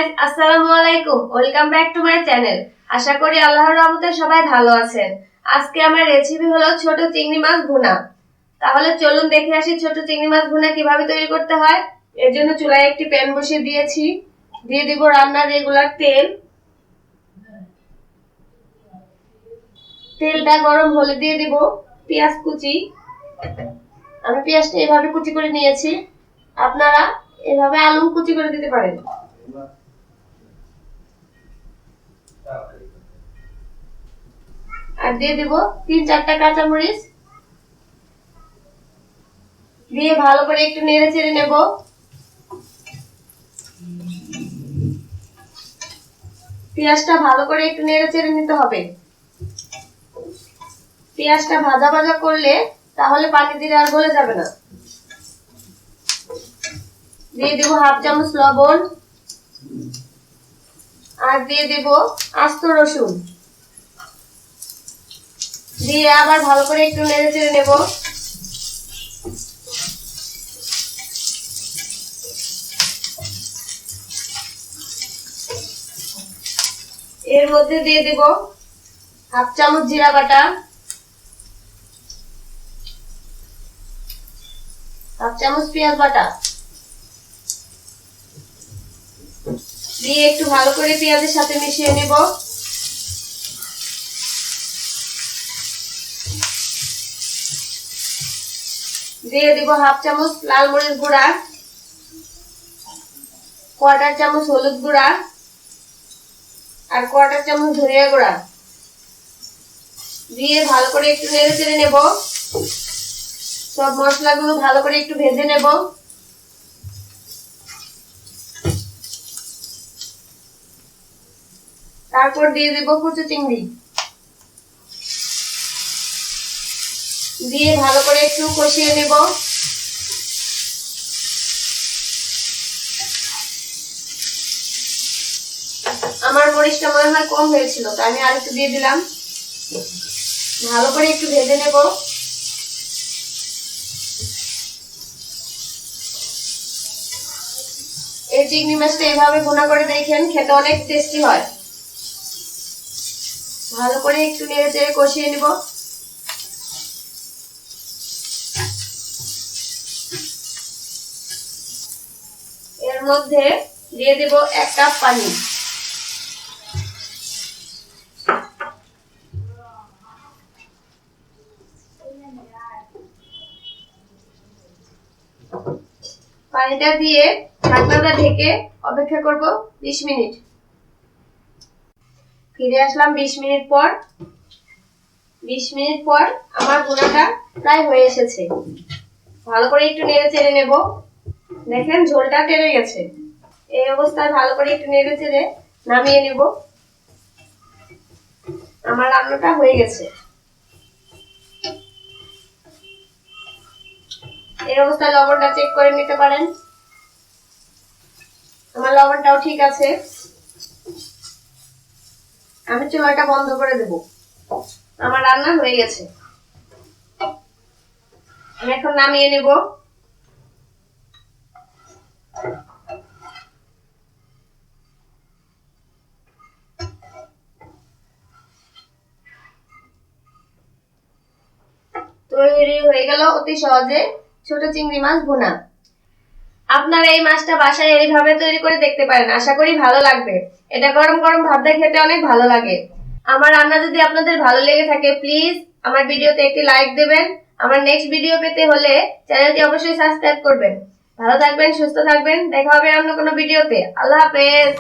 Guys, আসসালামু আলাইকুম। Welcome back to my channel. আশা করি আল্লাহর রহমতে সবাই ভালো আছেন। আজকে আমার রেসিপি হলো ছোট চিংড়ি মাছ ভুনা। তাহলে চলুন দেখে আসি ছোট চিংড়ি মাছ ভুনা কিভাবে তৈরি করতে হয়। এর জন্য চুলায় একটি প্যান বসিয়ে দিয়েছি। দিয়ে দিব রান্নার রেগুলার তেল। তেলটা গরম হলে দিয়ে দিব পেঁয়াজ কুচি। আমি পেঁয়াজটা এভাবে কুচি করে নিয়েছি, আপনারা এভাবে আলু কুচি করে দিতে পারেন। আর দিয়ে দিব 3-4টা কাঁচামরিচ। দিয়ে ভালো করে একটু নেড়ে চেড়ে নেব। পেঁয়াজটা ভালো করে একটু নেড়ে চেড়ে নিতে হবে। পেঁয়াজটা ভাজা ভাজা করলে তাহলে পানি দিলে আর গলে যাবে না। দিয়ে দেব হাফ চামচ লবণ, আর দিয়ে দেব আস্ত রসুন। দিয়ে আবার ভালো করে একটু নেড়ে চেড়ে নেব। এর মধ্যে দিয়ে দেব হাফ চামচ জিরা বাটা, হাফ চামচ পেঁয়াজ বাটা। দিয়ে একটু ভালো করে পেঁয়াজের সাথে মিশিয়ে নেব। দিয়ে দিব হাফ চামচ লাল মরিচ গুঁড়া, 1/4 চামচ হলুদ গুঁড়া, আর 1/4 চামচ ধনিয়া গুঁড়া। দিয়ে ভালো করে একটু নেড়ে চেড়ে নেব। সব মশলাগুলো ভালো করে একটু ভেজে নেব। তারপর দিয়ে দেব কুচো চিংড়ি। দিয়ে ভালো করে একটু কষিয়ে নেব। আমার মরিচটা মনে হয় কম হয়েছিল, তাই আমি আরেকটু দিয়ে দিলাম। ভালো করে একটু ভেজে নেব। এই চিংড়ি মাছটা এভাবে ভুনা করে দেখেন, খেতে অনেক টেস্টি হয়। ভালো করে একটু নেড়ে চেড়ে কষিয়ে নেব। এর মধ্যে দিয়ে দেব 1 কাপ পানি। পানিটা দিয়ে ঢাকনাটা ঢেকে অপেক্ষা করব 20 মিনিট। ফিরে আসলাম 20 মিনিট পর। 20 মিনিট পর আমার ভুনাটা প্রায় হয়ে এসেছে। ভালো করে একটু নেড়ে চেড়ে নেব। দেখেন ঝোলটা টেনে গেছে। এই অবস্থায় ভালো করে একটু নেড়ে চেড়ে নামিয়ে নেব। আমার রান্নাটা হয়ে গেছে। এই অবস্থায় লবণটা চেক করে নিতে পারেন। আমার লবণটাও ঠিক আছে। আমি চুলাটা বন্ধ করে দেব। আমার রান্না হয়ে গেছে। আমি এখন নামিয়ে নেব। তৈরি হয়ে গেল অতি সহজে ছোট চিংড়ি মাছ ভুনা। আপনারা এই মাছটা বাসায় এইভাবে তৈরি করে দেখতে পারেন, আশা করি ভালো লাগবে। এটা গরম গরম ভাত দিয়ে খেতে অনেক ভালো লাগে। আমার রান্না যদি আপনাদের ভালো লেগে থাকে, প্লিজ আমার ভিডিওতে একটি লাইক দেবেন। আমার নেক্সট ভিডিও পেতে হলে চ্যানেলটি অবশ্যই সাবস্ক্রাইব করবেন। ভালো থাকবেন, সুস্থ থাকবেন। দেখা হবে অন্য কোনো ভিডিওতে। আল্লাহ হাফেজ।